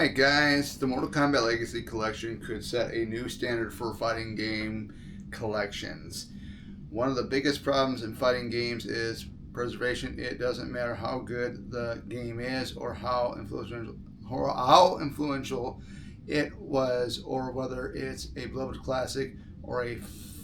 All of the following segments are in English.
Alright guys, the Mortal Kombat Legacy Collection could set a new standard for fighting game collections. One of the biggest problems in fighting games is preservation. It doesn't matter how good the game is or how influential it was, or whether it's a beloved classic or a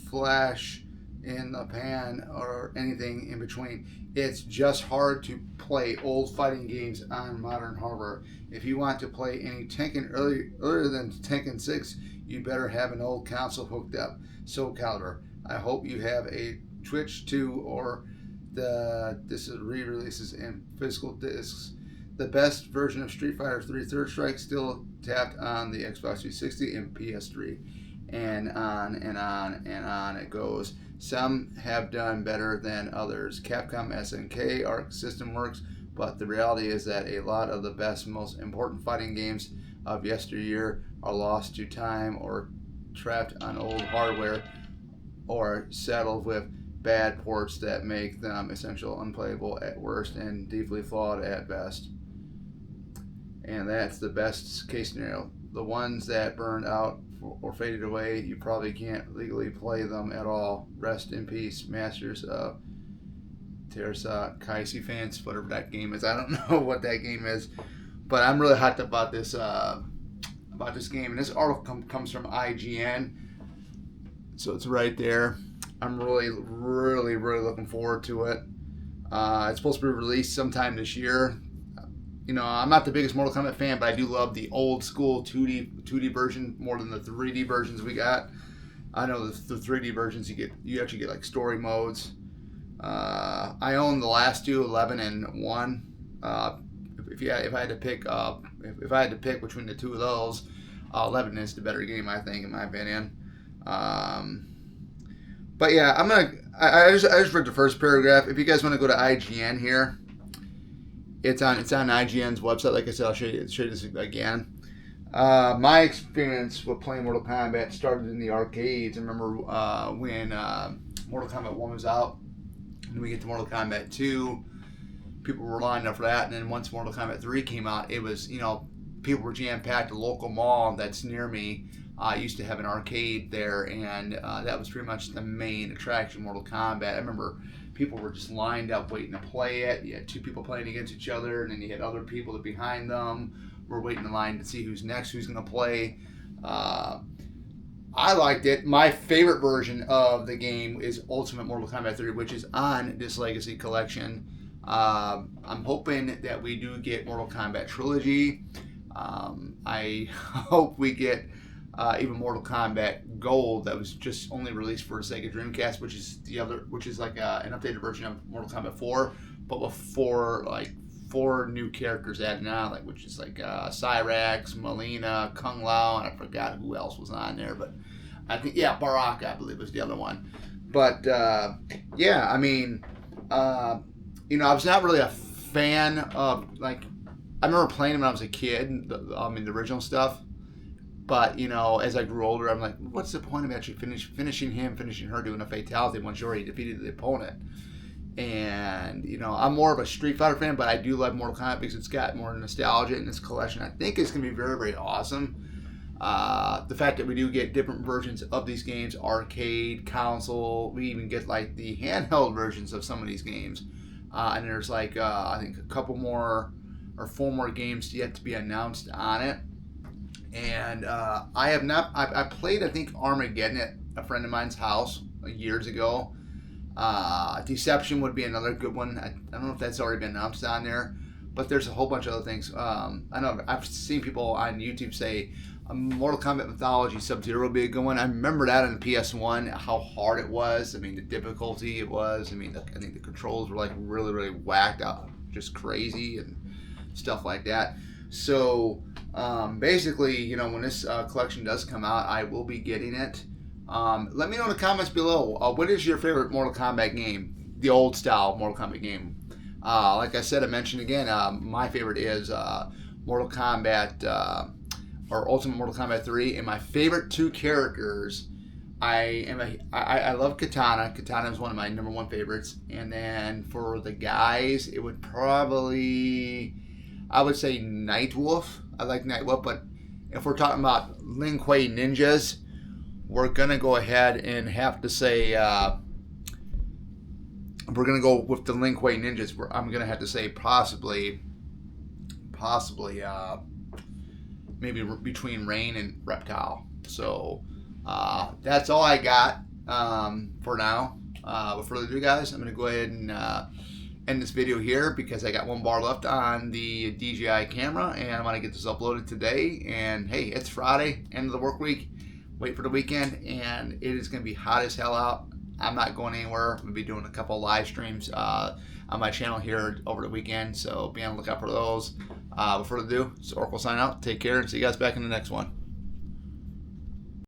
flash in the pan or anything in between. It's just hard to play old fighting games on modern hardware. If you want to play any Tekken earlier than Tekken 6, you better have an old console hooked up. Soul Calibur. I hope you have a Twitch 2 or this is re-releases and physical discs. The best version of Street Fighter 3 Third Strike still tapped on the Xbox 360 and PS3. And on and on and on it goes. Some have done better than others. Capcom SNK Arc System works, but the reality is that a lot of the best, most important fighting games of yesteryear are lost to time or trapped on old hardware or saddled with bad ports that make them essentially unplayable at worst and deeply flawed at best. And that's the best case scenario. The ones that burned out or faded away, you probably can't legally play them at all. Rest in peace, Masters of Terasa Kaisi fans, whatever that game is. I don't know what that game is, but I'm really hyped about this game. And this article comes from IGN, so it's right there. I'm really looking forward to it. It's supposed to be released sometime this year. You know, I'm not the biggest Mortal Kombat fan, but I do love the old school 2D version more than the 3D versions we got. I know the 3D versions you actually get like story modes. I own the last two, 11 and 1. If I had to pick between the two of those, 11 is the better game, I think, in my opinion. But yeah, I just read the first paragraph. If you guys want to go to IGN here. It's on IGN's website. Like I said, I'll show you this again. My experience with playing Mortal Kombat started in the arcades. I remember when Mortal Kombat 1 was out, and we get to Mortal Kombat 2, people were lining up for that. And then once Mortal Kombat 3 came out, it was, people were jam-packed. The local mall that's near me used to have an arcade there, and that was pretty much the main attraction, Mortal Kombat. I remember people were just lined up waiting to play it. You had two people playing against each other, and then you had other people that behind them were waiting in line to see who's next, who's going to play. I liked it. My favorite version of the game is Ultimate Mortal Kombat 3, which is on this Legacy Collection. I'm hoping that we do get Mortal Kombat Trilogy. I hope we get even Mortal Kombat Gold that was just only released for Sega Dreamcast, which is like an updated version of Mortal Kombat 4, but with four new characters added on, which is Cyrax, Melina, Kung Lao, and I forgot who else was on there, but I think Baraka, I believe, was the other one. But I was not really a fan of I remember playing them when I was a kid, the original stuff. But, as I grew older, I'm like, what's the point of actually finishing her, doing a fatality once you already defeated the opponent? And, I'm more of a Street Fighter fan, but I do love Mortal Kombat because it's got more nostalgia in this collection. I think it's going to be very, very awesome. The fact that we do get different versions of these games, arcade, console, we even get the handheld versions of some of these games. And there's I think a couple more or 4 more games yet to be announced on it. And I played, I think, Armageddon at a friend of mine's house years ago. Deception would be another good one. I don't know if that's already been announced on there, but there's a whole bunch of other things. I know I've seen people on YouTube say Mortal Kombat Mythology Sub-Zero would be a good one. I remember that on the PS1, how hard it was. I mean, the difficulty it was. I mean, I think the controls were really, really whacked out, just crazy and stuff like that. So basically, when this collection does come out, I will be getting it. Let me know in the comments below, what is your favorite Mortal Kombat game? The old style Mortal Kombat game. Like I said, I mentioned again, my favorite is Mortal Kombat or Ultimate Mortal Kombat 3. And my favorite 2 characters, I love Katana. Katana is one of my number 1 favorites. And then for the guys, it would probably, I would say Nightwolf. I like Night Whip, but if we're talking about Lin Kuei ninjas, we're gonna go ahead and have to say we're gonna go with the Lin Kuei ninjas. I'm gonna have to say possibly maybe between Rain and Reptile. So that's all I got for now. Without further ado, guys, I'm gonna go ahead and end this video here because I got one bar left on the DJI camera, and I want to get this uploaded today. And hey, it's Friday, end of the work week. Wait for the weekend, and it is going to be hot as hell out. I'm not going anywhere. I'm going to be doing a couple of live streams on my channel here over the weekend, so be on the lookout for those. Without further ado, it's Oracle signing out. Take care, and see you guys back in the next one.